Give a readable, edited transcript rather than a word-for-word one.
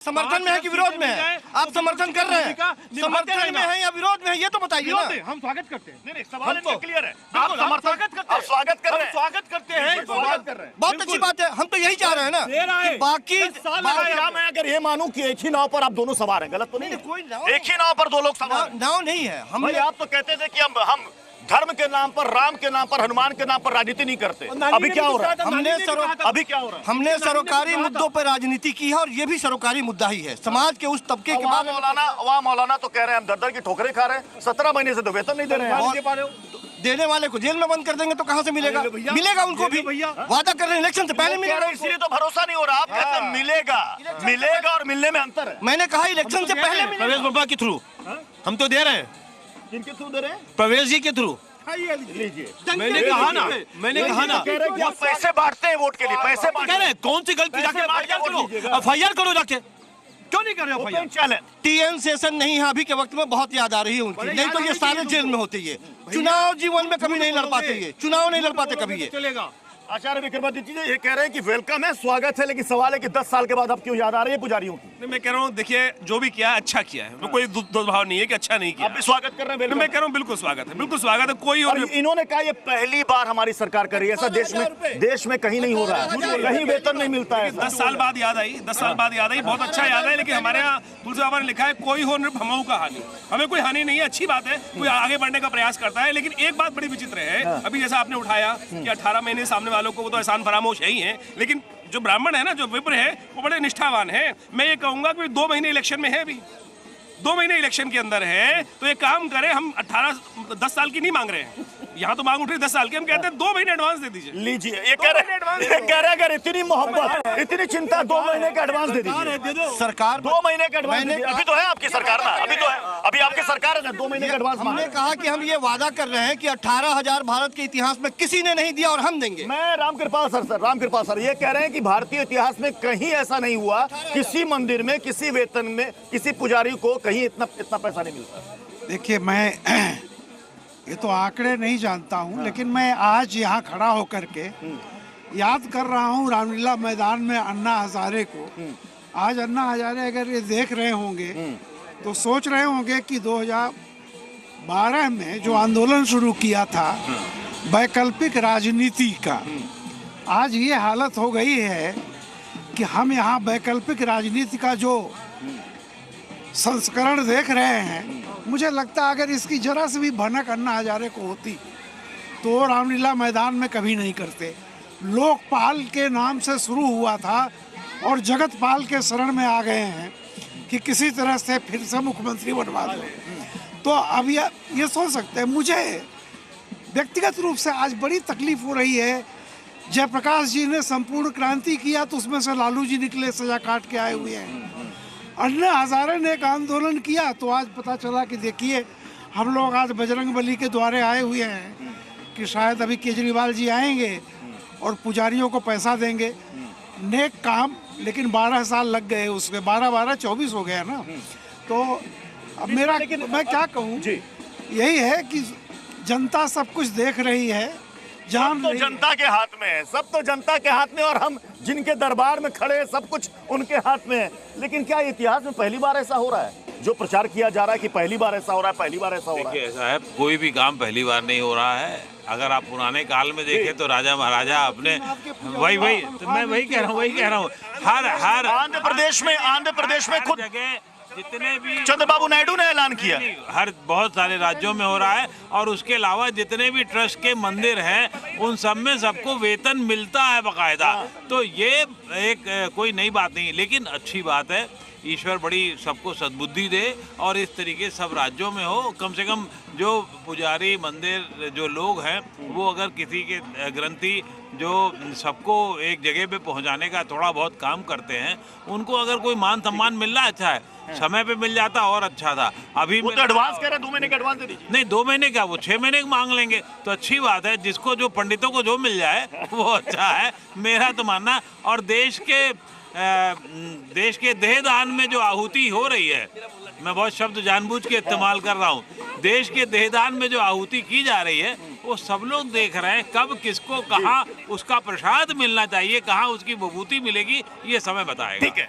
समर्थन में है कि विरोध में है? आप समर्थन कर रहे हैं, समर्थन में है या विरोध में है, ये तो बताइए ना। हम स्वागत करते हैं। नहीं, सवाल इनका क्लियर है। आप स्वागत करते हैं, स्वागत कर रहे हैं, स्वागत करते हैं, स्वागत कर रहे हैं। बहुत अच्छी बात है, हम तो यही चाह रहे हैं ना कि बाकी मैं अगर ये मानूं कि एक ही नाव पर आप दोनों सवार हैं, गलत तो नहीं है? कोई नाव एक ही नाव पर दो लोग सवार हैं। नाव नहीं है। भाई आप तो कहते थे कि हम धर्म के नाम पर, राम के नाम पर, हनुमान के नाम पर राजनीति नहीं करते। अभी क्या हो रहा है? अभी क्या हो रहा है? हमने सरोकारी मुद्दों पर राजनीति की है और ये भी सरोकारी मुद्दा ही है। समाज के उस तबके के बाद वहाँ मौलाना तो कह रहे हैं हम दर-दर की ठोकरें खा रहे हैं, 17 महीने से तो वेतन नहीं दे रहे हैं। देने वाले को जेल में बंद कर देंगे तो कहाँ से मिलेगा? मिलेगा उनको भी, वादा कर रहे हैं इलेक्शन से पहले मिलेगा। इसलिए तो भरोसा नहीं हो रहा। आप कहते हैं मिलेगा और मिलने में अंतर है। मैंने कहा इलेक्शन से पहले मिलेगा। प्रवेश बाबा के थ्रू हम तो दे रहे हैं, किनके थ्रू दे रहे हैं? प्रवेश जी के थ्रू। लीजिए, मैंने कहा ना कह रहे कि आप पैसे बांटते हैं वोट के लिए, पैसे कह रहे हैं कौन सी गलती, जाके एफआईआर करो जाके। क्यों नहीं कर रहे एफआईआर? चैलेंज टीएन सेशन नहीं है अभी के वक्त में, बहुत याद आ रही है उनकी, नहीं तो ये सारे जेल में होते। ये चुनाव जीवन में कभी नहीं लड़ पाते, ये चुनाव नहीं लड़ पाते कभी। ये चलेगा। आचार्य विक्रमादित्य जी ये कह रहे हैं कि वेलकम है, स्वागत है, लेकिन सवाल है कि 10 साल के बाद अब क्यों याद आ रही है पुजारियों की? नहीं, मैं कह रहा हूँ देखिए जो भी किया अच्छा किया है, कोई दुर्भाव नहीं है कि अच्छा नहीं किया। आप भी स्वागत कर रहे हैं? मैं कह रहा हूँ बिल्कुल स्वागत है, बिल्कुल स्वागत है। कोई और इन्होंने कहा ये पहली बार हमारी सरकार कर रही है, ऐसा देश में कहीं नहीं हो रहा है, कहीं वेतन नहीं मिलता है। 10 साल बाद याद आई, 10 साल बाद याद आई, बहुत अच्छा याद है। लेकिन हमारे यहाँ तुलसी बाबा ने लिखा है कोई हो नृप हमऊ का हानि। हमें कोई हानि नहीं है, अच्छी बात है, कोई आगे बढ़ने का प्रयास करता है। लेकिन एक बात बड़ी विचित्र है, अभी जैसा आपने उठाया कि 18 महीने सामने वालों को वो तो एहसान फरामोश है ही है, लेकिन जो ब्राह्मण है ना, जो विप्र है, वो बड़े निष्ठावान है। मैं ये कहूंगा कि 2 महीने इलेक्शन में है, अभी 2 महीने इलेक्शन के अंदर है, तो ये काम करें। हम 10 साल की नहीं मांग रहे हैं, यहाँ तो मांग उठ रही 10 साल की। हम कहते हैं 2 महीने एडवांस दे दीजिए। लीजिए, ये कह रहे अगर इतनी मोहब्बत, इतनी चिंता, 2 महीने का एडवांस दे दीजिए। सरकार 2 महीने का एडवांस अभी तो है आपकी सरकार ना, अभी तो है, अभी आपकी सरकार है ना, 2 महीने का एडवांस। हमने कहा कि हम ये वादा कर रहे हैं कि 18,000 भारत के इतिहास में किसी ने नहीं दिया और हम देंगे। मैं रामकृपाल सर ये कह रहे हैं कि भारतीय इतिहास में कहीं ऐसा नहीं हुआ, किसी मंदिर में, किसी वेतन में, किसी पुजारी को कहीं इतना पैसा नहीं मिलता। देखिए, मैं ये तो आंकड़े नहीं जानता हूँ, लेकिन मैं आज यहाँ खड़ा होकर के याद कर रहा हूँ रामलीला मैदान में अन्ना हजारे को। आज अन्ना हजारे अगर ये देख रहे होंगे तो सोच रहे होंगे कि 2012 में जो आंदोलन शुरू किया था वैकल्पिक राजनीति का, आज ये हालत हो गई है कि हम यहाँ वैकल्पिक राजनीति का जो संस्करण देख रहे हैं। मुझे लगता है अगर इसकी जरा से भी भनक अन्ना हजारे को होती तो रामलीला मैदान में कभी नहीं करते। लोकपाल के नाम से शुरू हुआ था और जगतपाल के शरण में आ गए हैं कि किसी तरह से फिर से मुख्यमंत्री बनवा दो। तो अब ये सोच सकते हैं। मुझे व्यक्तिगत रूप से आज बड़ी तकलीफ हो रही है। जयप्रकाश जी ने संपूर्ण क्रांति किया तो उसमें से लालू जी निकले, सजा काट के आए हुए हैं। अन्ना हजारे ने एक आंदोलन किया तो आज पता चला कि देखिए हम लोग आज बजरंगबली के द्वारे आए हुए हैं कि शायद अभी केजरीवाल जी आएंगे और पुजारियों को पैसा देंगे। नेक काम, लेकिन 12 साल लग गए उसमें, 12 24 हो गया ना। तो अब मेरा, मैं क्या कहूँ, यही है कि जनता सब कुछ देख रही है, सब तो जनता के हाथ में है, सब तो जनता के हाथ में, और हम जिनके दरबार में खड़े हैं सब कुछ उनके हाथ में है। लेकिन क्या इतिहास में पहली बार ऐसा हो रहा है जो प्रचार किया जा रहा है कि पहली बार ऐसा हो रहा है, पहली बार ऐसा हो रहा है? ऐसा है, कोई भी काम पहली बार नहीं हो रहा है। अगर आप पुराने काल में देखें तो राजा महाराजा अपने वही तो मैं वही कह रहा हूँ हर आंध्र प्रदेश में खुद जगह जितने भी चंद्रबाबू नायडू ने ऐलान किया, हर बहुत सारे राज्यों में हो रहा है। और उसके अलावा जितने भी ट्रस्ट के मंदिर हैं उन सब में सबको वेतन मिलता है बाकायदा। तो ये एक कोई नई बात नहीं, लेकिन अच्छी बात है। ईश्वर बड़ी सबको सद्बुद्धि दे और इस तरीके सब राज्यों में हो। कम से कम जो पुजारी, मंदिर, जो लोग हैं, वो अगर किसी के ग्रंथी जो सबको एक जगह पे पहुंचाने का थोड़ा बहुत काम करते हैं, उनको अगर कोई मान सम्मान मिल रहा है, अच्छा है। समय पे मिल जाता और अच्छा था। अभी वो तो एडवांस कह रहे हैं, 2 महीने का एडवांस दे दीजिए। नहीं, 2 महीने का, वो 6 महीने मांग लेंगे तो अच्छी बात है। जिसको जो पंडितों को जो मिल जाए वो अच्छा है, मेरा तो मानना। और देश के देहदान में जो आहुति हो रही है, मैं बहुत शब्द जानबूझ के इस्तेमाल कर रहा हूँ, देश के देहदान में जो आहुति की जा रही है वो सब लोग देख रहे हैं। कब किसको कहाँ उसका प्रसाद मिलना चाहिए, कहाँ उसकी विभूति मिलेगी, ये समय बताएगा। ठीक है।